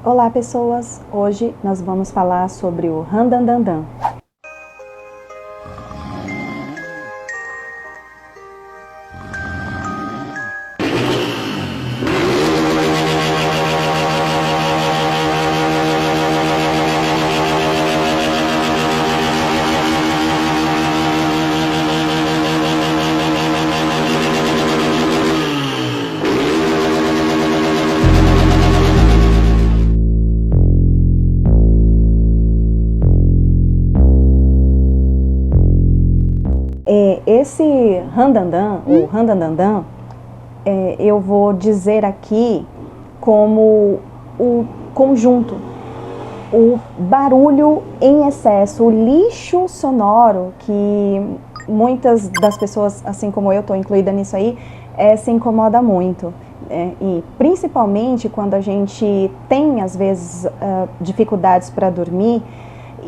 Olá pessoas, hoje nós vamos falar sobre o randandandan. Esse randandan, o randandandan, eu vou dizer aqui como o conjunto, o barulho em excesso, o lixo sonoro que muitas das pessoas, assim como eu, estou incluída nisso aí, se incomoda muito. E principalmente quando a gente tem, às vezes, dificuldades para dormir,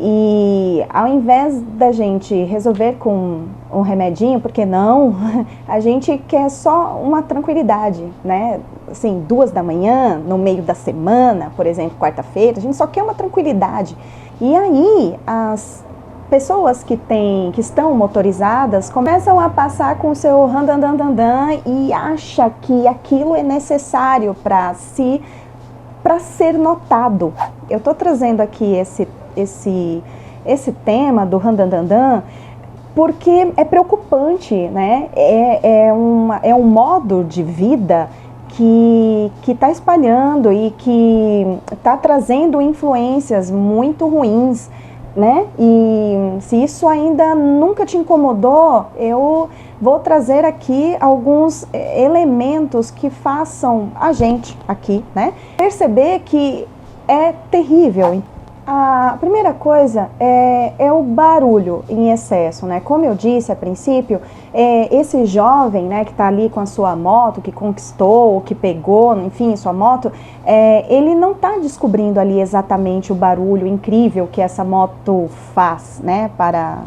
e ao invés da gente resolver com um remedinho, porque não, a gente quer só uma tranquilidade, né? Assim, 2 da manhã, no meio da semana, por exemplo, quarta-feira, a gente só quer uma tranquilidade. E aí, as pessoas que estão motorizadas começam a passar com o seu randandandandan e acha que aquilo é necessário para ser notado. Eu estou trazendo aqui esse tema do randandandan porque é preocupante, né? É um modo de vida que está espalhando e que está trazendo influências muito ruins, né? E se isso ainda nunca te incomodou, eu vou trazer aqui alguns elementos que façam a gente aqui, né, perceber que é terrível. A primeira coisa é o barulho em excesso, né? Como eu disse a princípio, esse jovem, né, que está ali com a sua moto, que conquistou, que pegou, enfim, sua moto, ele não está descobrindo ali exatamente o barulho incrível que essa moto faz, né, para,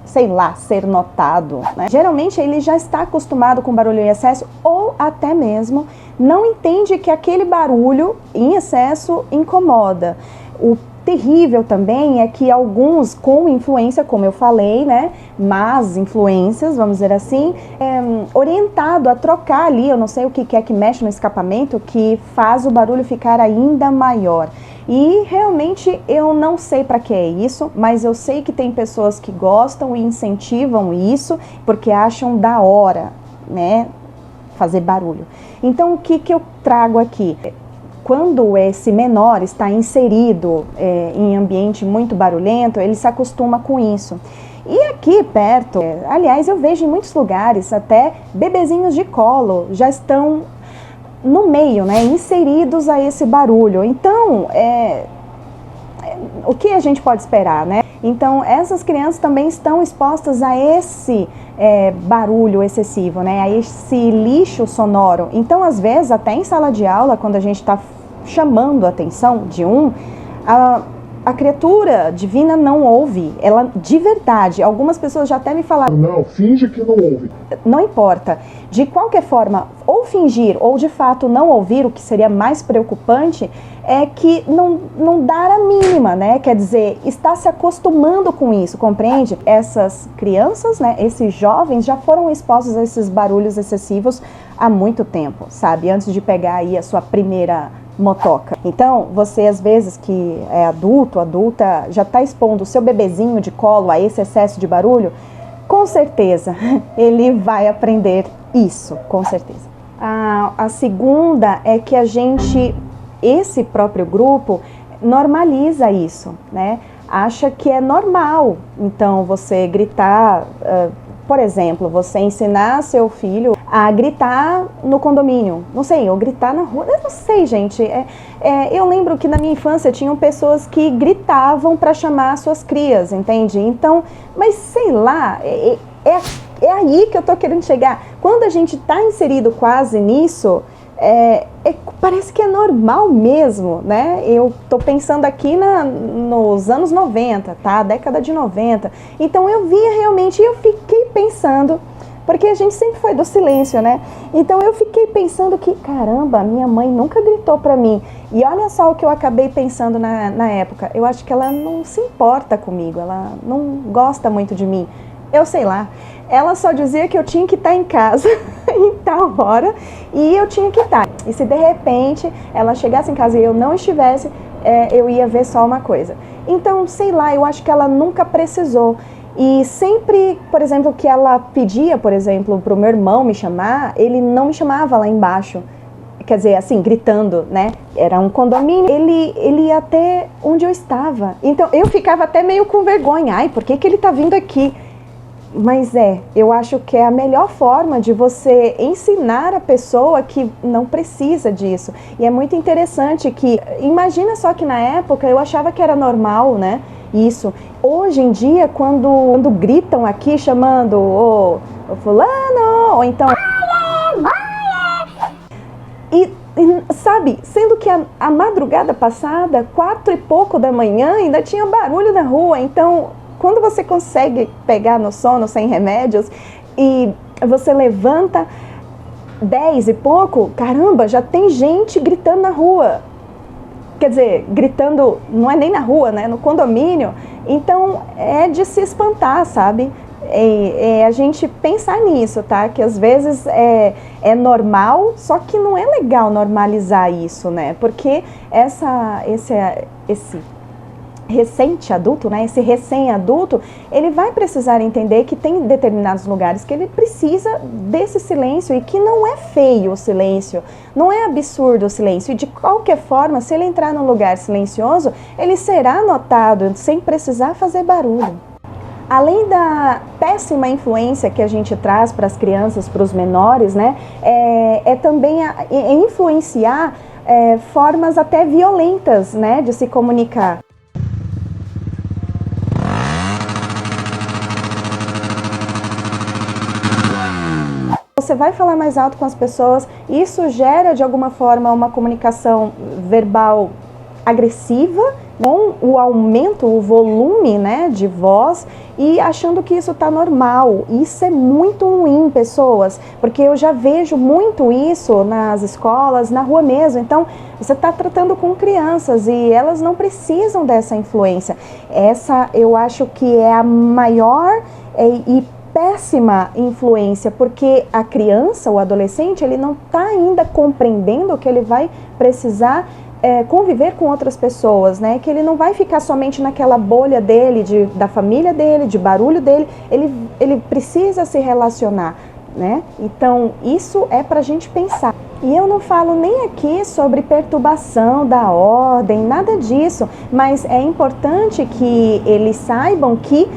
sei lá, ser notado, né? Geralmente ele já está acostumado com barulho em excesso ou até mesmo não entende que aquele barulho em excesso incomoda. O terrível também é que alguns com influência, como eu falei, né, más influências, vamos dizer assim, orientado a trocar ali, eu não sei o que é que mexe no escapamento, que faz o barulho ficar ainda maior. E realmente eu não sei para que é isso, mas eu sei que tem pessoas que gostam e incentivam isso porque acham da hora, né, fazer barulho. Então o que eu trago aqui? Quando esse menor está inserido em ambiente muito barulhento, ele se acostuma com isso. E aqui perto, aliás, eu vejo em muitos lugares, até bebezinhos de colo já estão no meio, né, inseridos a esse barulho. Então, o que a gente pode esperar, né? Então, essas crianças também estão expostas a esse barulho excessivo, né? A esse lixo sonoro. Então, às vezes, até em sala de aula, quando a gente está chamando a atenção de a criatura divina não ouve, ela de verdade, algumas pessoas já até me falaram, não, finge que não ouve. Não importa, de qualquer forma, ou fingir ou de fato não ouvir, o que seria mais preocupante é que não dar a mínima, né? Quer dizer, está se acostumando com isso, compreende? Essas crianças, né, esses jovens já foram expostos a esses barulhos excessivos há muito tempo, sabe? Antes de pegar aí a sua primeira motoca. Então, você às vezes que é adulta, já está expondo o seu bebezinho de colo a esse excesso de barulho, com certeza ele vai aprender isso, com certeza. A segunda é que esse próprio grupo normaliza isso, né? Acha que é normal, então, você gritar, por exemplo, você ensinar seu filho a gritar no condomínio, não sei, ou gritar na rua, eu não sei, gente. Eu lembro que na minha infância tinham pessoas que gritavam para chamar suas crias, entende? Então, mas sei lá, é aí que eu tô querendo chegar. Quando a gente tá inserido quase nisso, parece que é normal mesmo, né? Eu tô pensando aqui nos anos 90, tá? Década de 90. Então eu via realmente, eu fiquei pensando porque a gente sempre foi do silêncio, né? Então eu fiquei pensando que, caramba, minha mãe nunca gritou pra mim. E olha só o que eu acabei pensando na época. Eu acho que ela não se importa comigo, ela não gosta muito de mim. Eu sei lá. Ela só dizia que eu tinha que estar em casa em tal hora e eu tinha que estar. E se de repente ela chegasse em casa e eu não estivesse, eu ia ver só uma coisa. Então, sei lá, eu acho que ela nunca precisou. E sempre, por exemplo, que ela pedia, por exemplo, para o meu irmão me chamar, ele não me chamava lá embaixo. Quer dizer, assim, gritando, né? Era um condomínio. Ele ia até onde eu estava. Então, eu ficava até meio com vergonha. Ai, por que ele está vindo aqui? Mas eu acho que é a melhor forma de você ensinar a pessoa que não precisa disso. E é muito interessante que, imagina só que na época eu achava que era normal, né? Isso. Hoje em dia, quando gritam aqui chamando o fulano, ou então... E sabe, sendo que a madrugada passada, 4 e pouco da manhã, ainda tinha barulho na rua, então... Quando você consegue pegar no sono sem remédios e você levanta 10 e pouco, caramba, já tem gente gritando na rua. Quer dizer, gritando, não é nem na rua, né? No condomínio. Então, é de se espantar, sabe? A gente pensar nisso, tá? Que às vezes é normal, só que não é legal normalizar isso, né? Porque esse recém-adulto, né, esse recém-adulto, ele vai precisar entender que tem determinados lugares que ele precisa desse silêncio e que não é feio o silêncio, não é absurdo o silêncio. E de qualquer forma, se ele entrar num lugar silencioso, ele será notado sem precisar fazer barulho. Além da péssima influência que a gente traz para as crianças, para os menores, né, é também influenciar formas até violentas, né, de se comunicar. Você vai falar mais alto com as pessoas, isso gera de alguma forma uma comunicação verbal agressiva, com o aumento, o volume, né, de voz, e achando que isso está normal. Isso é muito ruim, pessoas, porque eu já vejo muito isso nas escolas, na rua mesmo. Então, você está tratando com crianças e elas não precisam dessa influência. Essa eu acho que é a maior e péssima influência, porque a criança, o adolescente, ele não está ainda compreendendo que ele vai precisar conviver com outras pessoas, né? Que ele não vai ficar somente naquela bolha dele, da família dele, de barulho dele, ele precisa se relacionar, né? Então, isso é para a gente pensar. E eu não falo nem aqui sobre perturbação da ordem, nada disso, mas é importante que eles saibam que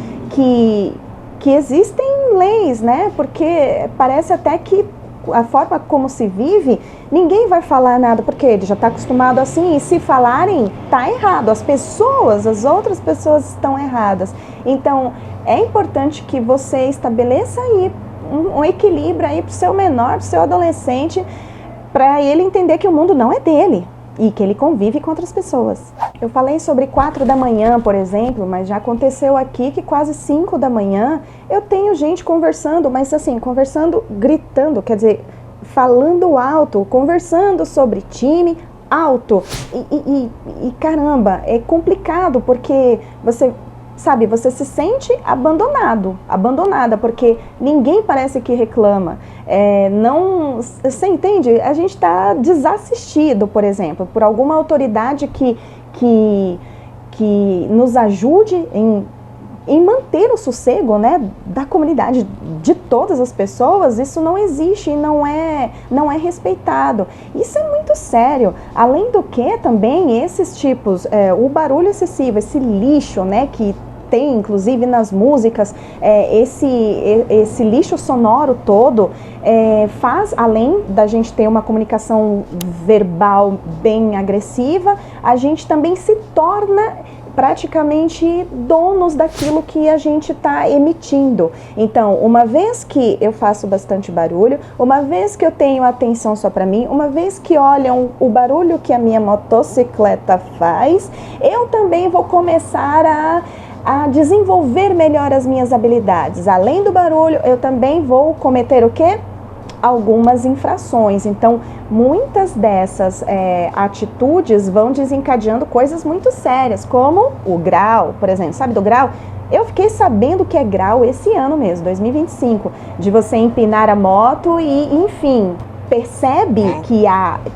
existem leis, né? Porque parece até que a forma como se vive, ninguém vai falar nada, porque ele já está acostumado assim, e se falarem, tá errado. As outras pessoas estão erradas. Então, é importante que você estabeleça aí um equilíbrio aí pro seu menor, pro seu adolescente, para ele entender que o mundo não é dele e que ele convive com outras pessoas. Eu falei sobre 4 da manhã, por exemplo, mas já aconteceu aqui que quase 5 da manhã eu tenho gente conversando, mas assim, conversando, gritando, quer dizer, falando alto, conversando sobre time alto. E caramba, é complicado porque você se sente abandonada, porque ninguém parece que reclama. Não, você entende? A gente está desassistido, por exemplo, por alguma autoridade que nos ajude em manter o sossego, né, da comunidade, de todas as pessoas. Isso não existe e não é respeitado. Isso é muito sério. Além do que, também, esses tipos, o barulho excessivo, esse lixo, né, que tem inclusive nas músicas, esse lixo sonoro todo, faz, além da gente ter uma comunicação verbal bem agressiva, a gente também se torna praticamente donos daquilo que a gente está emitindo. Então, uma vez que eu faço bastante barulho, uma vez que eu tenho atenção só para mim, uma vez que olham o barulho que a minha motocicleta faz, eu também vou começar a desenvolver melhor as minhas habilidades. Além do barulho, eu também vou cometer o quê? Algumas infrações. Então, muitas dessas atitudes vão desencadeando coisas muito sérias, como o grau, por exemplo. Sabe do grau? Eu fiquei sabendo que é grau esse ano mesmo, 2025, de você empinar a moto e, enfim, percebe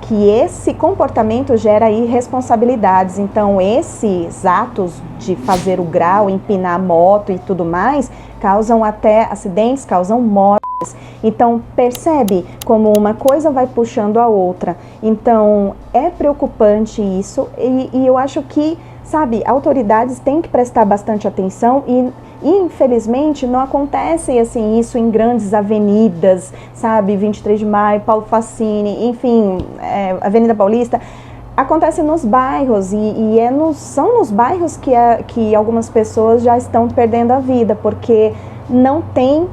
que esse comportamento gera irresponsabilidades. Então, esses atos de fazer o grau, empinar a moto e tudo mais, causam até acidentes, causam mortes. Então, percebe como uma coisa vai puxando a outra. Então, é preocupante isso e eu acho que, sabe, autoridades têm que prestar bastante atenção e, infelizmente, não acontece assim isso em grandes avenidas, sabe, 23 de Maio, Paulo Facini, enfim, Avenida Paulista. Acontece nos bairros e são nos bairros que algumas pessoas já estão perdendo a vida, porque não tem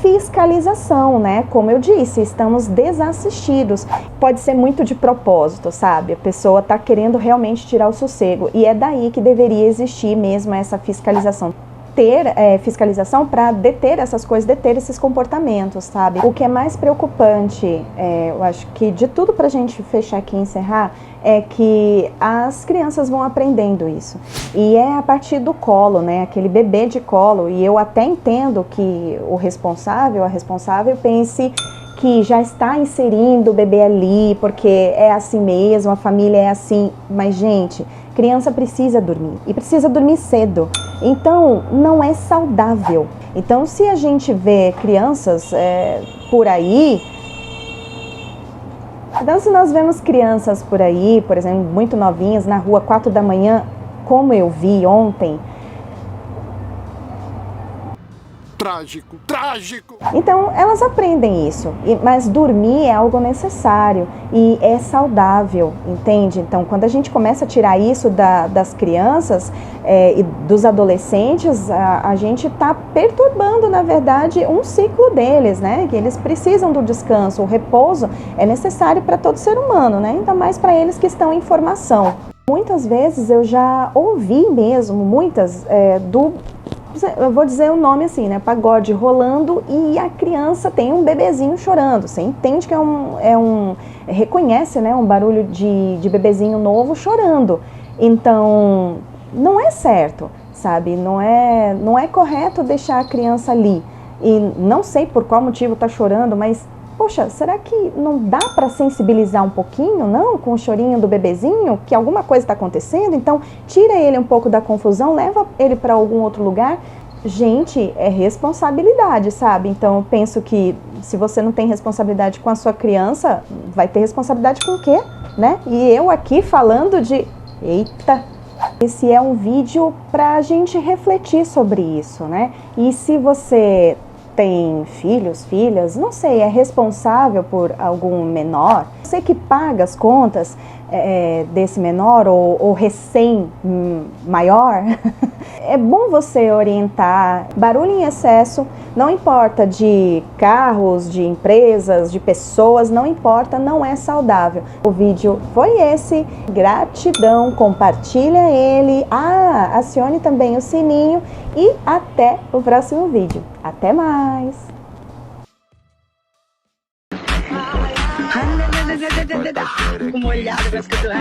fiscalização, né? Como eu disse, estamos desassistidos. Pode ser muito de propósito, sabe? A pessoa está querendo realmente tirar o sossego e é daí que deveria existir mesmo essa fiscalização. Ter fiscalização para deter essas coisas, deter esses comportamentos, sabe? O que é mais preocupante, eu acho que de tudo para a gente fechar aqui e encerrar, é que as crianças vão aprendendo isso. E é a partir do colo, né? Aquele bebê de colo. E eu até entendo que o responsável, a responsável, pense que já está inserindo o bebê ali, porque é assim mesmo, a família é assim. Mas, gente, criança precisa dormir. E precisa dormir cedo. Então, não é saudável. Então, se a gente vê crianças por aí... Então, se nós vemos crianças por aí, por exemplo, muito novinhas, na rua, 4 da manhã, como eu vi ontem... Trágico, trágico! Então, elas aprendem isso, mas dormir é algo necessário e é saudável, entende? Então, quando a gente começa a tirar isso das crianças e dos adolescentes, a gente está perturbando, na verdade, um ciclo deles, né? Que eles precisam do descanso, o repouso é necessário para todo ser humano, né? Ainda mais para eles que estão em formação. Muitas vezes eu já ouvi mesmo, eu vou dizer o nome assim, né? Pagode rolando e a criança tem um bebezinho chorando. Você entende que reconhece, né? Um barulho de bebezinho novo chorando. Então, não é certo, sabe? Não é correto deixar a criança ali. E não sei por qual motivo tá chorando, mas, poxa, será que não dá para sensibilizar um pouquinho, não? Com o chorinho do bebezinho, que alguma coisa está acontecendo? Então, tira ele um pouco da confusão, leva ele para algum outro lugar. Gente, é responsabilidade, sabe? Então, eu penso que se você não tem responsabilidade com a sua criança, vai ter responsabilidade com o quê, né? E eu aqui falando de... Eita! Esse é um vídeo para a gente refletir sobre isso, né? E se você tem filhos, filhas, não sei, é responsável por algum menor, você que paga as contas desse menor ou recém-maior, é bom você orientar. Barulho em excesso, não importa de carros, de empresas, de pessoas, não importa, não é saudável. O vídeo foi esse, gratidão, compartilha ele, acione também o sininho e até o próximo vídeo. Até mais! Molhado, vai escutar.